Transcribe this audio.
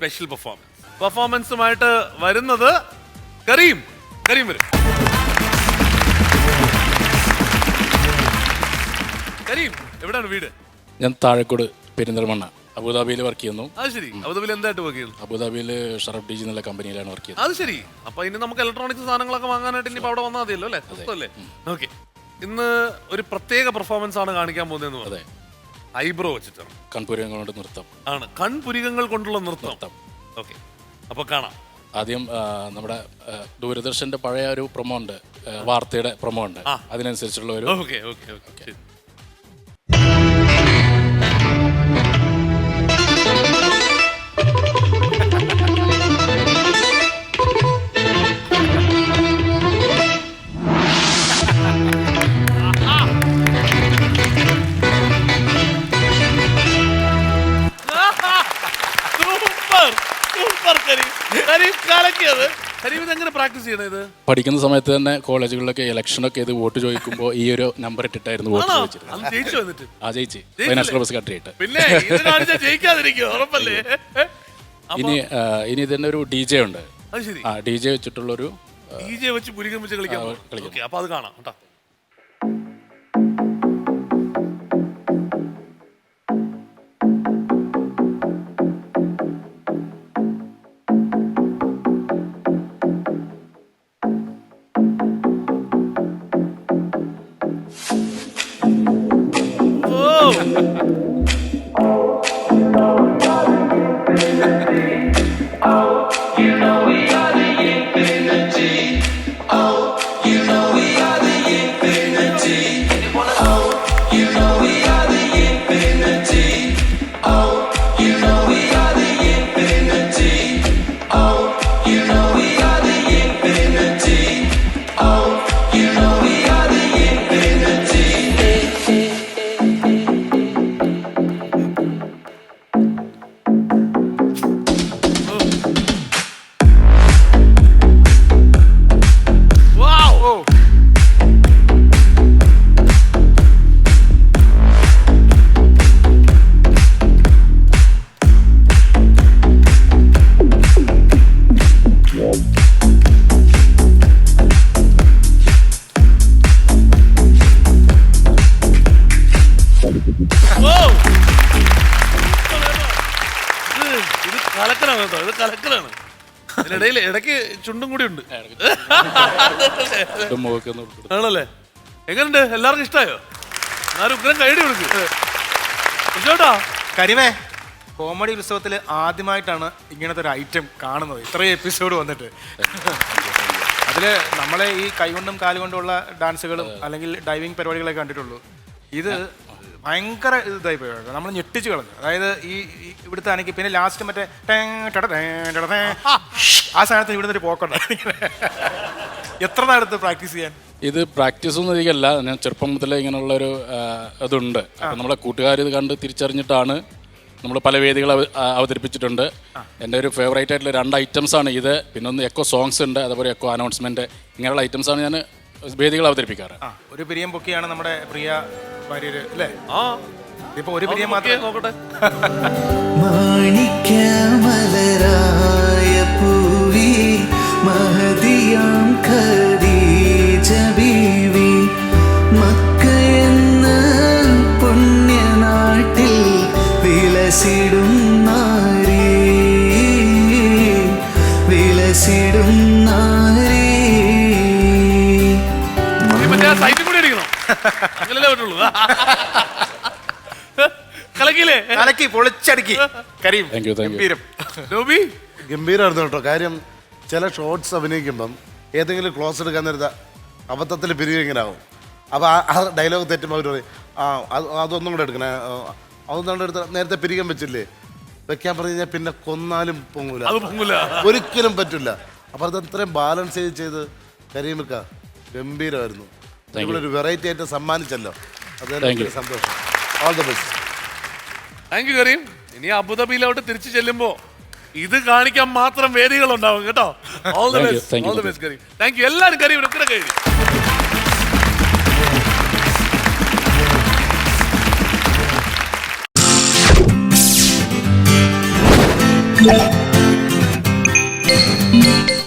Special പെർഫോമൻസുമായിട്ട് വരുന്നത് കരീം വരും. കരീം, എവിടെയാണ് വീട്? ഞാൻ താഴെക്കോട് പെരിന്തൽമണ്ണ, അബുദാബിയിൽ വർക്ക് ചെയ്യുന്നു. അത് ശരി, അബുദാബിയിൽ എന്തായിട്ട് വർക്ക് ചെയ്യുന്നു? അബുദാബിയിൽ ഷറഫ് ഡിജി എന്നുള്ള കമ്പനിയിലാണ് വർക്ക് ചെയ്യുന്നത്. അത് ശരി. അപ്പൊ ഇനി നമുക്ക് ഇലക്ട്രോണിക്സ് സാധനങ്ങളൊക്കെ വാങ്ങാനായിട്ട് ഇനി അവിടെ വന്നാൽ മതിയല്ലോ അല്ലേ? സ്വസ്ഥല്ലേ? ഓക്കെ. ഇന്ന് ഒരു പ്രത്യേക പെർഫോമൻസ് ആണ് കാണിക്കാൻ പോകുന്നത്. അതെ, ഐബ്രോ വെച്ചിട്ടാണ്. കൺപുരികങ്ങൾ കൊണ്ട് നൃത്തം ആണ്, കൺപുരികങ്ങൾ കൊണ്ടുള്ള നൃത്തം. ഓക്കെ, അപ്പൊ കാണാം. ആദ്യം നമ്മുടെ ദൂരദർശന്റെ പഴയ ഒരു പ്രൊമോ ഉണ്ട്, വാർത്തയുടെ പ്രൊമോ ഉണ്ട്, അതിനനുസരിച്ചുള്ള ഒരു ഓക്കെ. പഠിക്കുന്ന സമയത്ത് തന്നെ കോളേജുകളിലൊക്കെ ഇലക്ഷനൊക്കെ ചെയ്ത് വോട്ട് ചോദിക്കുമ്പോൾ ഈ ഒരു നമ്പർ ഇട്ടിട്ടായിരുന്നു വോട്ട് ചോദിച്ചിരുന്നത്. ജയിച്ചു, ഫൈനാൻഷ്യൽ ബസ് കട്ടിയിട്ട്. ഇനി ഇതിന്റെ ഒരു ഡി ജെ ഉണ്ട്. ഡി ജെ വെച്ചിട്ടുള്ളൊരു കളിക്കാം. അപ്പൊ അത് കാണാം കേട്ടോ. ഇടയ്ക്ക് ചുണ്ടും കൂടി ഉണ്ട് ആണല്ലേ? എങ്ങനുണ്ട്? എല്ലാവർക്കും ഇഷ്ടമായോ? ആരും ഉഗ്രം കൈഡി കൊടുക്കോട്ടാ. കരിമേ, കോമഡി ഉത്സവത്തിൽ ആദ്യമായിട്ടാണ് ഇങ്ങനത്തെ ഒരു ഐറ്റം കാണുന്നത്. ഇത്രയും എപ്പിസോഡ് വന്നിട്ട് അതില് നമ്മളെ ഈ കൈകൊണ്ടും കാലുകൊണ്ടുള്ള ഡാൻസുകളും അല്ലെങ്കിൽ ഡൈവിങ് പരിപാടികളൊക്കെ കണ്ടിട്ടുള്ളൂ. ഇത് ഭയങ്കര ഇതായി പോയി, നമ്മൾ ഞെട്ടിച്ച് കളഞ്ഞു. അതായത് ഈ ഇവിടുത്തെ ആണെങ്കിൽ പിന്നെ ലാസ്റ്റ് മറ്റേ ആ സാധനത്തിന് ഇവിടുന്ന് ഒരു പോക്കുണ്ട്. എത്ര നാളത്ത് പ്രാക്ടീസ് ചെയ്യാൻ? ഇത് പ്രാക്ടീസ് ഒന്നും അധികമല്ല, ഞാൻ ചെറുപ്പം മുതലേ ഇങ്ങനെയുള്ളൊരു ഇതുണ്ട്. അപ്പം നമ്മളെ കൂട്ടുകാർ ഇത് കണ്ട് തിരിച്ചറിഞ്ഞിട്ടാണ് നമ്മൾ പല വേദികൾ അവതരിപ്പിച്ചിട്ടുണ്ട്. എൻ്റെ ഒരു ഫേവറേറ്റ് ആയിട്ടുള്ള 2 ഐറ്റംസ് ആണ് ഇത്. പിന്നെ ഒന്ന് എക്കോ സോങ്സ് ഉണ്ട്, അതുപോലെ എക്കോ അനൗൺസ്മെന്റ്. ഇങ്ങനെയുള്ള ഐറ്റംസ് ആണ് ഞാൻ വേദികൾ അവതരിപ്പിക്കാറ്. ഒരു പിരിയം പൊക്കിയാണ് നമ്മുടെ പ്രിയ ഭാര്യര് അല്ലേ? ഇപ്പൊ ഒരു പിരിയം മാത്രം നോക്കട്ടെ. മാണിക്യമലരായ പൂവി മഹദിയാം ഖദീജ ബീവി മക്കയെന്ന പുണ്യനാട്ടിൽ വിലസിടും നാരി വിലസിടും നാരി. ഗംഭീരമായിരുന്നു കേട്ടോ. കാര്യം ചില ഷോർട്സ് അഭിനയിക്കുമ്പം ഏതെങ്കിലും ക്ലോസ് എടുക്കാൻ നേരത്തെ അബദ്ധത്തിൽ പിരിവ് ഇങ്ങനെ ആവും. അപ്പോൾ ആ ഡയലോഗ് തെറ്റുമ്പോൾ അവർ പറയും അതൊന്നും കൂടെ എടുക്കണേ, അതൊന്നും കൂടെ എടുത്ത് നേരത്തെ പിരികം വെച്ചില്ലേ, വെക്കാൻ പറഞ്ഞു കഴിഞ്ഞാൽ പിന്നെ കൊന്നാലും പൊങ്ങൂല, ഒരിക്കലും പറ്റില്ല. അപ്പോൾ അത് അത്രയും ബാലൻസ് ചെയ്ത് കരീമിക്ക ഗംഭീരമായിരുന്നു. ഒരു വെറൈറ്റി ആയിട്ട് സമ്മാനിച്ചല്ലോ, അത് സന്തോഷം. All the best. Thank you Karim. ഇനി അബുദാബിയിലോട്ട് തിരിച്ചു ചെല്ലുമ്പോ ഇത് കാണിക്കാൻ മാത്രം വേദികൾ ഉണ്ടാവും കേട്ടോ. All the best, all the best Karim. Thank you. എല്ലാവരും കരീമിന് ഉത്തരം കഴിഞ്ഞു.